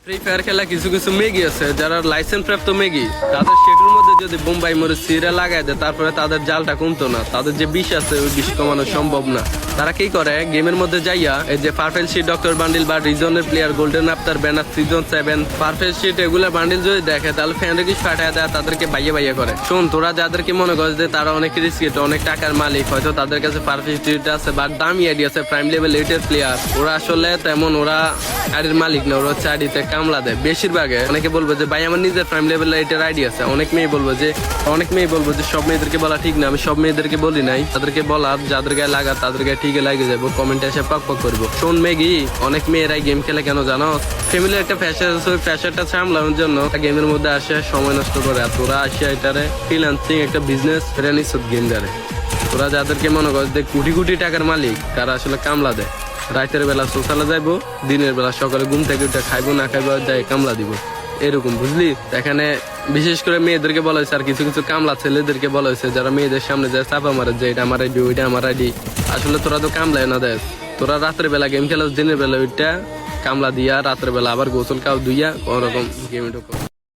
Free fire খেলা কিছু কিছু মেগি আছে যারা লাইসেন্স প্রাপ্ত মেগি, তাদের সেটার মধ্যে যদি বোম্বাই মরে সিরা লাগাই দেয় তারপরে তাদের জালটা কমতো না, তাদের যে বিষ আছে ওই বিষ কমানো সম্ভব না। তারা কি করে গেমের মধ্যে যাইয়া এই যে পারফেল শিট, ডক্টর বান্ডিল বা রিজনের প্লেয়ার, গোল্ডেন আফতার, ব্যানার, সিজন 7, পারফেল শিট এগুলা বান্ডিল যদি দেখে তাহলে ফ্যান রিকিস ফাটায় দেয়, তাদেরকে বাইয়ে বাইয়ে করে। শোন, তোরা যাদেরকে মনে করছ যে তারা অনেক রিস্কেট, অনেক টাকার মালিক, হয়তো তাদের কাছে পারফেল শিট আছে বা দামি আইডি আছে, প্রাইম লেভেল 8 এর প্লেয়ার, ওরা আসলে তেমন ওরা আইডির মালিক না, ওরা হচ্ছে আইডিতে কামলা দেয় বেশিরভাগে। অনেকে বলবো যে ভাই আমার নিজের প্রাইম লেভেল 8 এর আইডি আছে, অনেক মেয়ে বলবো যে সব মেয়েদেরকে বলা ঠিক না, আমি সব মেয়েদেরকে বলি নাই, তাদেরকে বলা যাদের গায়ে লাগা তাদের গায়ে ঠিকই লাগে যাবো, কমেন্টে এসে পক পক করবো। শোন মেগি, অনেক মেয়েরাই গেম খেলে কেন জানো? ফ্যামিলির একটা প্রেশার আছে, ওই প্রেশারটা সামলানোর জন্য গেমের মধ্যে আসে, সময় নষ্ট করে। আর তোরা আসে এটারে ফ্রিল্যান্সিং একটা বিজনেস ফেরে নিস গেম দ্বারে। তোরা যাদেরকে মনে কর যে কোটি কোটি টাকার মালিক, তারা আসলে কামলা দেয়। রাতের বেলা সোশ্যালে যাইবো, দিনের বেলা সকালে ঘুম থেকে উঠে খাইবো না খাইবো যাই কামলা দিব, এরকম বুঝলি। এখানে বিশেষ করে মেয়েদেরকে বলা হয়েছে, আর কিছু কিছু কামলা ছেলেদেরকে বলা হয়েছে যারা মেয়েদের সামনে যায় চাপা মারে যে এটা আমার আইডি, ওইটা আমার আইডি। আসলে তোরা তো কামলায় না দেয়, তোরা রাতের বেলা গেম খেলা, দিনের বেলা ওইটা কামলা দিয়া, রাতের বেলা আবার গোসল কাউ দুইয়া কোন রকম গেমে ঢুকো।